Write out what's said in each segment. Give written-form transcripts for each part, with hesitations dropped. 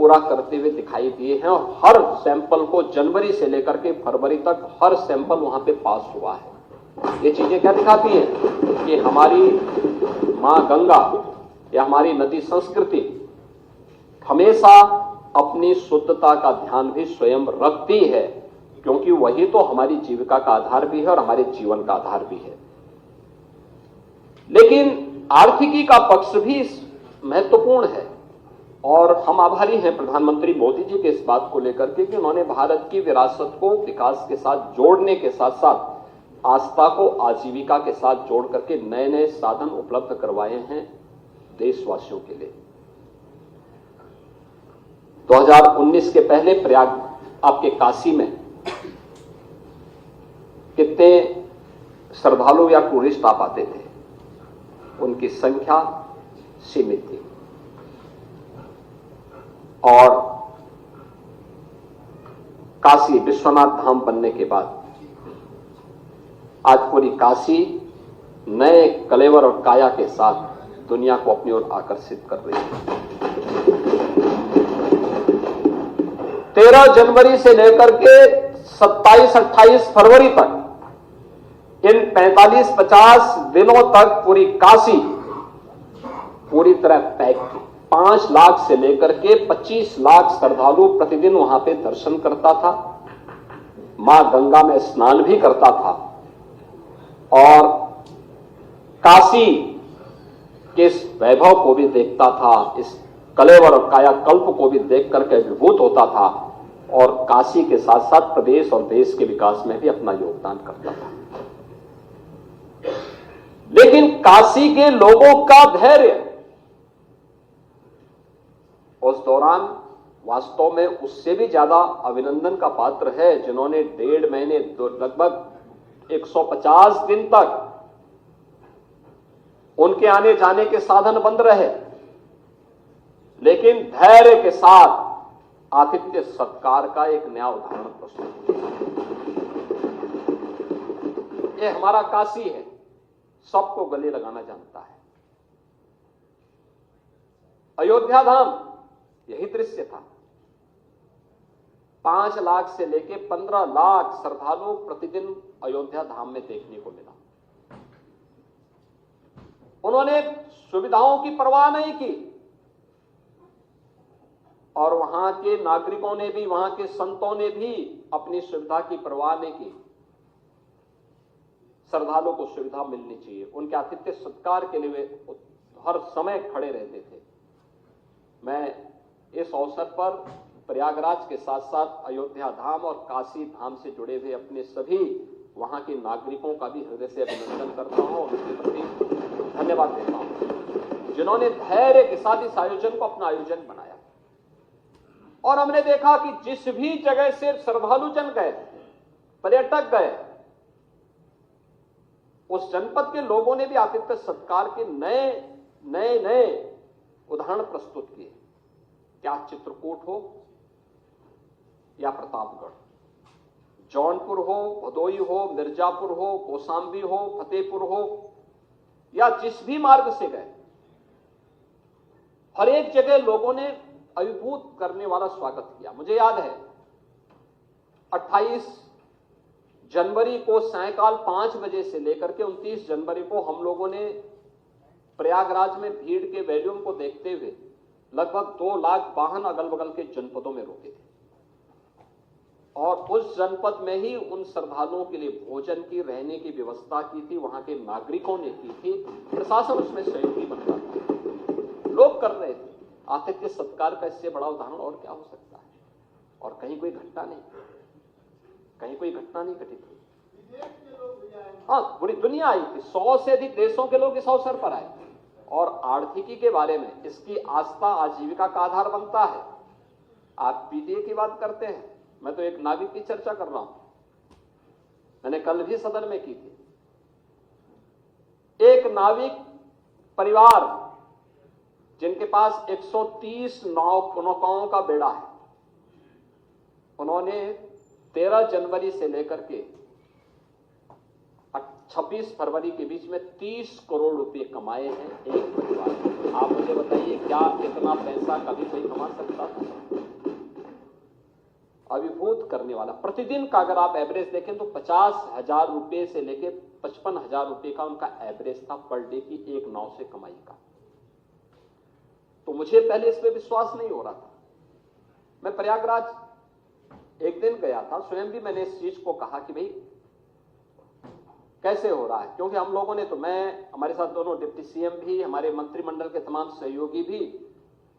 पूरा करते हुए दिखाई दिए हैं और हर सैंपल को जनवरी से लेकर के फरवरी तक हर सैंपल वहां पे पास हुआ है। ये चीजें क्या दिखाती हैं कि हमारी मां गंगा या हमारी नदी संस्कृति हमेशा अपनी शुद्धता का ध्यान भी स्वयं रखती है, क्योंकि वही तो हमारी जीविका का आधार भी है और हमारे जीवन का आधार भी है। लेकिन आर्थिकी का पक्ष भी महत्वपूर्ण है और हम आभारी हैं प्रधानमंत्री मोदी जी के इस बात को लेकर के कि उन्होंने भारत की विरासत को विकास के साथ जोड़ने के साथ साथ आस्था को आजीविका के साथ जोड़ करके नए नए साधन उपलब्ध करवाए हैं देशवासियों के लिए। 2019 के पहले प्रयाग आपके काशी में कितने श्रद्धालु या टूरिस्ट आ पाते थे, उनकी संख्या सीमित थी और काशी विश्वनाथ धाम बनने के बाद आज पूरी काशी नए कलेवर और काया के साथ दुनिया को अपनी ओर आकर्षित कर रही है। 13 जनवरी से लेकर के 27-28 फरवरी तक इन 45-50 दिनों तक पूरी काशी पूरी तरह पैक थी। 5 लाख से लेकर के 25 लाख श्रद्धालु प्रतिदिन वहां पे दर्शन करता था, मां गंगा में स्नान भी करता था और काशी के इस वैभव को भी देखता था, इस कलेवर और कायाकल्प को भी देख करके अभिभूत होता था और काशी के साथ साथ प्रदेश और देश के विकास में भी अपना योगदान करता था। लेकिन काशी के लोगों का धैर्य उस दौरान वास्तव में उससे भी ज्यादा अभिनंदन का पात्र है, जिन्होंने 1.5 महीने लगभग 150 दिन तक उनके आने जाने के साधन बंद रहे, लेकिन धैर्य के साथ आतिथ्य सत्कार का एक नया उदाहरण प्रस्तुत किया। ये हमारा काशी है, सबको गले लगाना जानता है। अयोध्या धाम यही दृश्य था। 5 लाख से लेके 15 लाख श्रद्धालु प्रतिदिन अयोध्या धाम में देखने को मिला। उन्होंने सुविधाओं की परवाह नहीं की और वहां के नागरिकों ने भी, वहां के संतों ने भी अपनी सुविधा की परवाह नहीं की। श्रद्धालुओं को सुविधा मिलनी चाहिए, उनके आतिथ्य सत्कार के लिए वे हर समय खड़े रहते थे। मैं इस अवसर पर प्रयागराज के साथ साथ अयोध्या धाम और काशी धाम से जुड़े हुए अपने सभी वहां के नागरिकों का भी हृदय से अभिनंदन करता हूं और उनके प्रति धन्यवाद देता हूं, जिन्होंने धैर्य के साथ इस आयोजन को अपना आयोजन बनाया। और हमने देखा कि जिस भी जगह से श्रद्धालुजन गए, पर्यटक गए, उस जनपद के लोगों ने भी आतिथ्य सत्कार के नए उदाहरण प्रस्तुत किए। क्या चित्रकूट हो या प्रतापगढ़, जौनपुर हो, भदोई हो, मिर्जापुर हो, कौशाम्बी हो, फतेहपुर हो या जिस भी मार्ग से गए, हर एक जगह लोगों ने अभिभूत करने वाला स्वागत किया। मुझे याद है 28 जनवरी को सायंकाल 5 बजे से लेकर के 29 जनवरी को हम लोगों ने प्रयागराज में भीड़ के वॉल्यूम को देखते हुए लगभग 2 लाख वाहन अगल बगल के जनपदों में रोके थे और उस जनपद में ही उन श्रद्धालुओं के लिए भोजन की, रहने की व्यवस्था की थी, वहां के नागरिकों ने की थी, प्रशासन उसमें सहयोगी बनता था, लोग कर रहे थे। आतिथ्य सत्कार का इससे बड़ा उदाहरण और क्या हो सकता है। और कहीं कोई घटना नहीं घटित हुई। हाँ, पूरी दुनिया आई थी, 100 से अधिक देशों के लोग इस अवसर पर आए और आर्थिकी के बारे में इसकी आस्था आजीविका का आधार बनता है। आप पीटीए की बात करते हैं, मैं तो एक नाविक की चर्चा कर रहा हूं, मैंने कल भी सदन में की थी। एक नाविक परिवार जिनके पास 130 नौकाओं का बेड़ा है, उन्होंने 13 जनवरी से लेकर के 26 फरवरी के बीच में 30 करोड़ रुपए कमाए हैं एक परिवार। आप मुझे बताइए, क्या इतना पैसा कभी कोई कमा सकता था? प्रबुद्ध करने वाला। प्रतिदिन का अगर आप एवरेज देखें तो 50,000 रुपए से लेके 55,000 रुपए का उनका एवरेज था पर डे की एक नाव से कमाई का। तो मुझे पहले इस पे विश्वास नहीं हो रहा था। मैं प्रयागराज एक दिन गया था, स्वयं भी मैंने इस चीज को कहा कि भाई कैसे हो रहा है, क्योंकि हम लोगों ने तो, मैं, हमारे साथ दोनों डिप्टी सीएम भी, हमारे मंत्रिमंडल के तमाम सहयोगी भी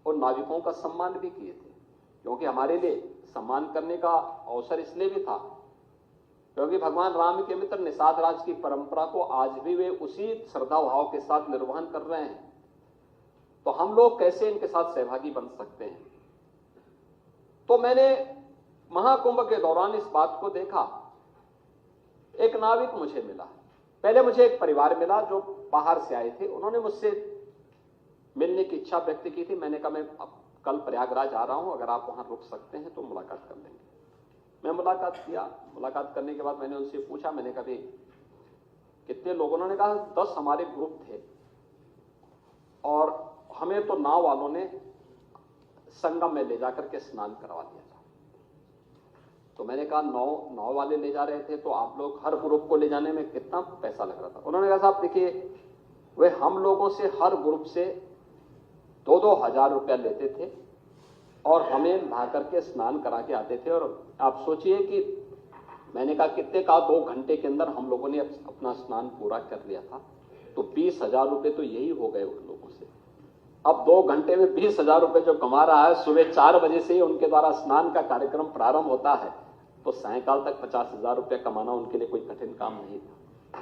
और नाविकों का सम्मान भी किए थे, क्योंकि हमारे लिए सम्मान करने का अवसर इसलिए भी था क्योंकि भगवान राम के मित्र निषाद राज की परंपरा को आज भी वे उसी श्रद्धा भाव के साथ निर्वहन कर रहे हैं। तो हम लोग कैसे इनके साथ सहभागी बन सकते हैं। तो मैंने महाकुंभ के दौरान इस बात को देखा। एक नाविक मुझे मिला, पहले मुझे एक परिवार मिला जो बाहर से आए थे, उन्होंने मुझसे मिलने की इच्छा व्यक्त की थी। मैंने कहा मैं कल प्रयागराज आ रहा हूं, अगर आप वहां रुक सकते हैं तो मुलाकात कर लेंगे। मैं मुलाकात किया। मुलाकात करने के बाद मैंने उनसे पूछा, मैंने कहा कितने लोग, उन्होंने कहा 10 हमारे ग्रुप थे और हमें तो नाव वालों ने संगम में ले जाकर के स्नान करवा दिया था। तो मैंने कहा नाव वाले ले जा रहे थे तो आप लोग हर ग्रुप को ले जाने में कितना पैसा लग रहा था। उन्होंने कहा साहब देखिए, वे हम लोगों से हर ग्रुप से 2-2 हजार रुपया लेते थे और हमें ला करके स्नान करा के आते थे। और आप सोचिए कि मैंने कहा कितने का, 2 घंटे के अंदर हम लोगों ने अपना स्नान पूरा कर लिया था। तो 20,000 रुपये तो यही हो गए उन लोगों से। अब 2 घंटे में 20,000 रुपये जो कमा रहा है, सुबह 4 बजे से ही उनके द्वारा स्नान का कार्यक्रम प्रारंभ होता है, तो सायंकाल तक 50,000 रुपये कमाना उनके लिए कोई कठिन काम नहीं था।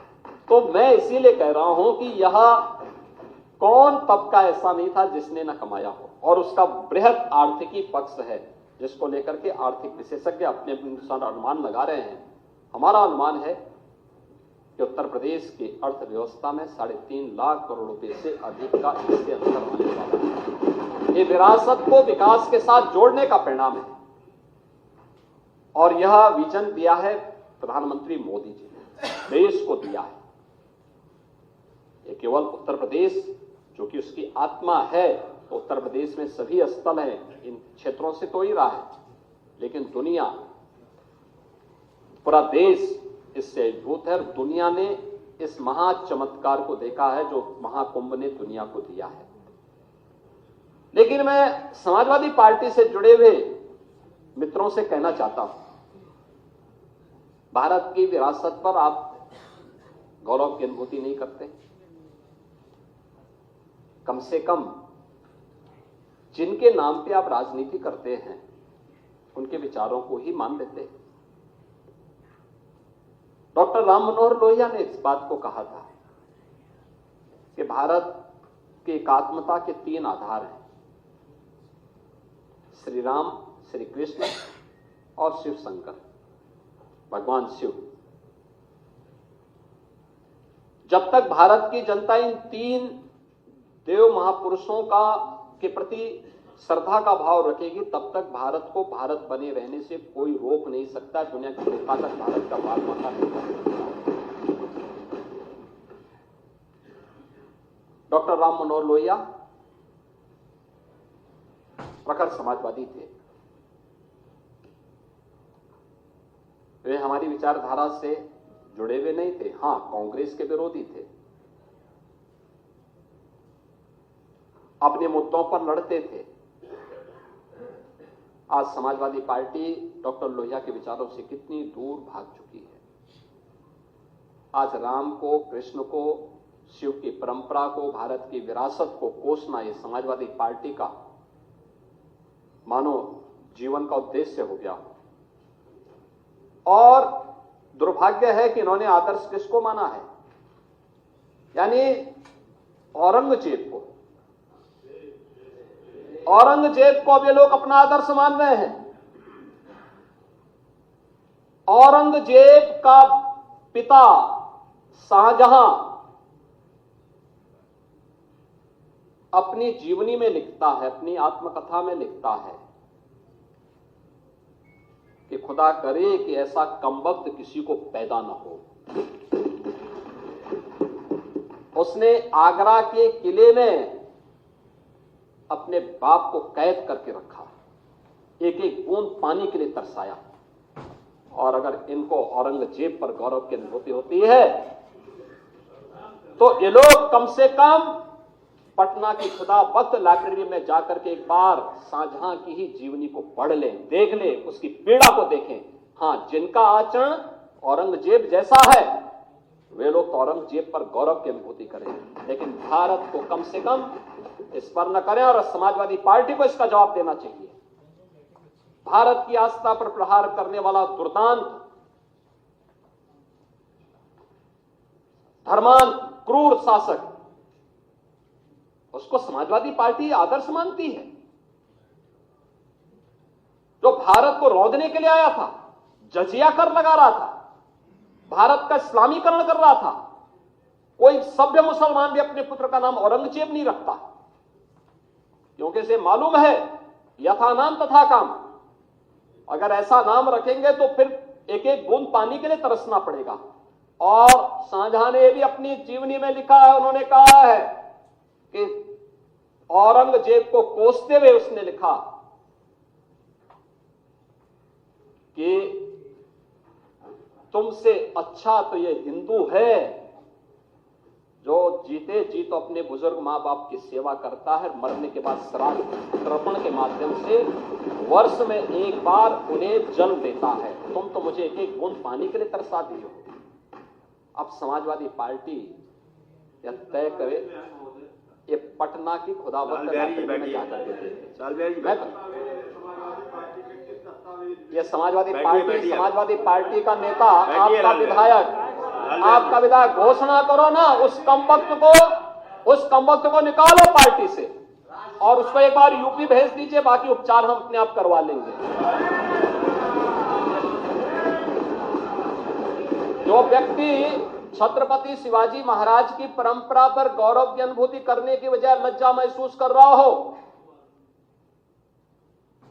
तो मैं इसीलिए कह रहा हूं कि यह कौन तबका ऐसा नहीं था जिसने न कमाया हो, और उसका बृहद आर्थिकी पक्ष है जिसको लेकर के आर्थिक विशेषज्ञ अपने अनुसार अनुमान लगा रहे हैं। हमारा अनुमान है कि उत्तर प्रदेश की अर्थव्यवस्था में 3.5 लाख करोड़ रुपए से अधिक का इससे अंतर आने वाला है। ये विरासत को विकास के साथ जोड़ने का परिणाम है और यह विजन दिया है प्रधानमंत्री मोदी जी ने, देश को दिया है। ये केवल उत्तर प्रदेश जो कि उसकी आत्मा है, तो उत्तर प्रदेश में सभी स्थल हैं, इन क्षेत्रों से तो ही रहा है, लेकिन दुनिया, पूरा देश इससे अद्भुत है। दुनिया ने इस महा चमत्कार को देखा है जो महाकुंभ ने दुनिया को दिया है। लेकिन मैं समाजवादी पार्टी से जुड़े हुए मित्रों से कहना चाहता हूं, भारत की विरासत पर आप गौरव की अनुभूति नहीं करते? कम से कम जिनके नाम पे आप राजनीति करते हैं उनके विचारों को ही मान लेते हैं। डॉक्टर राम मनोहर लोहिया ने इस बात को कहा था कि भारत की एकात्मता के 3 आधार हैं, श्री राम, श्री कृष्ण और शिव शंकर, भगवान शिव। जब तक भारत की जनता इन 3 देव महापुरुषों के प्रति श्रद्धा का भाव रखेगी, तब तक भारत को भारत बने रहने से कोई रोक नहीं सकता। दुनिया की ताकत भारत का बाल माता नहीं कर सकता। डॉक्टर राम मनोहर लोहिया प्रखर समाजवादी थे। वे हमारी विचारधारा से जुड़े हुए नहीं थे, हां कांग्रेस के विरोधी थे, अपने मुद्दों पर लड़ते थे। आज समाजवादी पार्टी डॉक्टर लोहिया के विचारों से कितनी दूर भाग चुकी है। आज राम को, कृष्ण को, शिव की परंपरा को, भारत की विरासत को कोसना ये समाजवादी पार्टी का मानो जीवन का उद्देश्य हो गया। और दुर्भाग्य है कि इन्होंने आदर्श किसको माना है? यानी औरंगजेब को। औरंगजेब को अब ये लोग अपना आदर्श मान रहे हैं। औरंगजेब का पिता शाहजहां अपनी जीवनी में लिखता है, अपनी आत्मकथा में लिखता है कि खुदा करे कि ऐसा कमबख्त किसी को पैदा न हो। उसने आगरा के किले में अपने बाप को कैद करके रखा, एक एक बूंद पानी के लिए तरसाया। और अगर इनको औरंगजेब पर गौरव की अनुभूति होती है तो ये लोग कम से कम पटना की खुदा वक्त लाइब्रेरी में जाकर के एक बार शाहजहां की ही जीवनी को पढ़ लें, देख लें, उसकी पीड़ा को देखें। हां, जिनका आचरण औरंगजेब जैसा है वे लोग तो औरंगजेब पर गौरव की अनुभूति करें, लेकिन भारत को कम से कम इस पर न करें और समाजवादी पार्टी को इसका जवाब देना चाहिए। भारत की आस्था पर प्रहार करने वाला दुर्दांत, धर्मांत, क्रूर शासक, उसको समाजवादी पार्टी आदर्श मानती है। जो भारत को रौंदने के लिए आया था, जजिया कर लगा रहा था, भारत का इस्लामीकरण कर रहा था। कोई सभ्य मुसलमान भी अपने पुत्र का नाम औरंगजेब नहीं रखता, क्योंकि इसे मालूम है यथा नाम तथा काम। अगर ऐसा नाम रखेंगे तो फिर एक एक बूंद पानी के लिए तरसना पड़ेगा। और शाहजहां ने भी अपनी जीवनी में लिखा है, उन्होंने कहा है कि औरंगजेब को कोसते हुए उसने लिखा कि तुमसे अच्छा तो ये हिंदू है जो जीते जी तो अपने बुजुर्ग मां बाप की सेवा करता है, मरने के बाद श्राद्ध तर्पण के माध्यम से वर्ष में एक बार उन्हें जल देता है। तुम तो मुझे एक एक बूंद पानी के लिए तरसा दी हो। अब समाजवादी पार्टी यह तय करे ये पटना की खुदावंत में क्या करके ये समाजवादी पार्टी का नेता, आपका विधायक घोषणा करो ना, उस कमबख्त को निकालो पार्टी से और उसको एक बार यूपी भेज दीजिए, बाकी उपचार हम अपने आप करवा लेंगे। जो व्यक्ति छत्रपति शिवाजी महाराज की परंपरा पर गौरव की अनुभूति करने की बजाय लज्जा महसूस कर रहा हो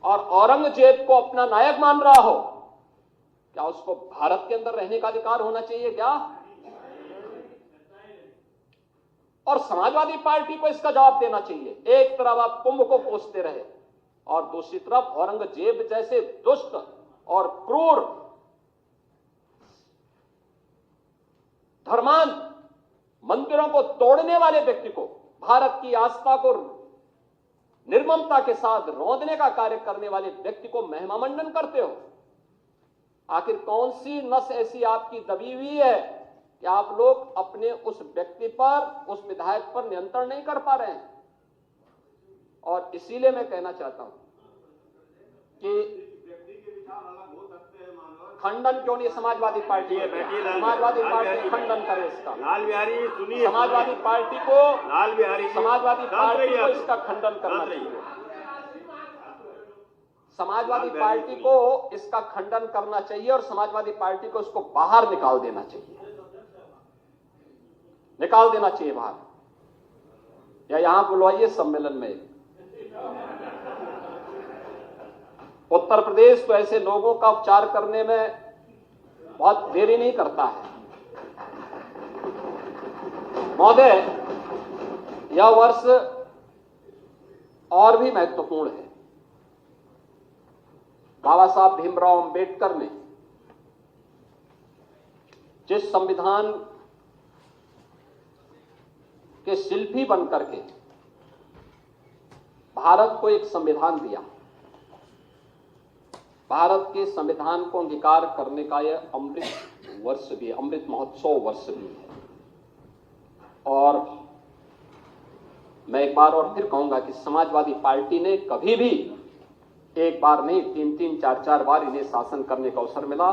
और औरंगजेब को अपना नायक मान रहा हो, क्या उसको भारत के अंदर रहने का अधिकार होना चाहिए क्या? और समाजवादी पार्टी को इसका जवाब देना चाहिए। एक तरफ आप कुंभ को कोसते रहे और दूसरी तरफ औरंगजेब जैसे दुष्ट और क्रूर, धर्मांत, मंदिरों को तोड़ने वाले व्यक्ति को, भारत की आस्था को निर्ममता के साथ रौंदने का कार्य करने वाले व्यक्ति को महिमामंडन करते हो। आखिर कौन सी नस ऐसी आपकी दबी हुई है कि आप लोग अपने उस व्यक्ति पर, उस विधायक पर नियंत्रण नहीं कर पा रहे हैं? और इसीलिए मैं कहना चाहता हूं कि खंडन क्यों नहीं समाजवादी पार्टी खंडन करे इसका। लाल बिहारी सुनिए, समाजवादी पार्टी को इसका खंडन करना चाहिए। समाजवादी पार्टी को इसका खंडन करना चाहिए और समाजवादी पार्टी को इसको बाहर निकाल देना चाहिए बाहर, या यहां बुलवाइए सम्मेलन में। उत्तर प्रदेश तो ऐसे लोगों का उपचार करने में बहुत देरी नहीं करता है। महोदय, यह वर्ष और भी महत्वपूर्ण है। बाबा साहब भीमराव अंबेडकर ने जिस संविधान के शिल्पी बनकर के भारत को एक संविधान दिया, भारत के संविधान को अंगीकार करने का यह अमृत वर्ष भी, अमृत महोत्सव वर्ष भी है। और मैं एक बार और फिर कहूंगा कि समाजवादी पार्टी ने कभी भी एक बार नहीं, 3-3, 4-4 बार इन्हें शासन करने का अवसर मिला,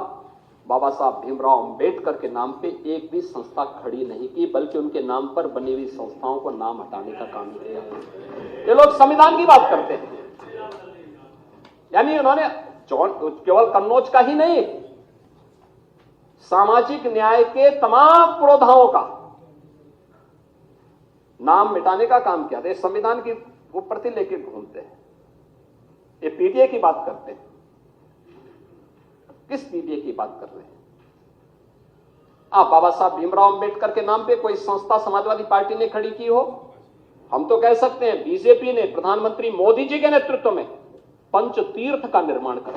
बाबा साहब भीमराव अंबेडकर के नाम पे एक भी संस्था खड़ी नहीं की, बल्कि उनके नाम पर बनी हुई संस्थाओं को नाम हटाने का काम किया। ये लोग संविधान की बात करते हैं, यानी उन्होंने केवल कन्नौज का ही नहीं, सामाजिक न्याय के तमाम पुरोधाओं का नाम मिटाने का काम किया था। इस संविधान की वो प्रति लेके घूमते हैं। ये पीडीए की बात करते हैं। किस पीडीए की बात कर रहे हैं आप? बाबा साहब भीमराव अंबेडकर के नाम पे कोई संस्था समाजवादी पार्टी ने खड़ी की हो? हम तो कह सकते हैं बीजेपी ने प्रधानमंत्री मोदी जी के नेतृत्व में पंचतीर्थ का निर्माण कर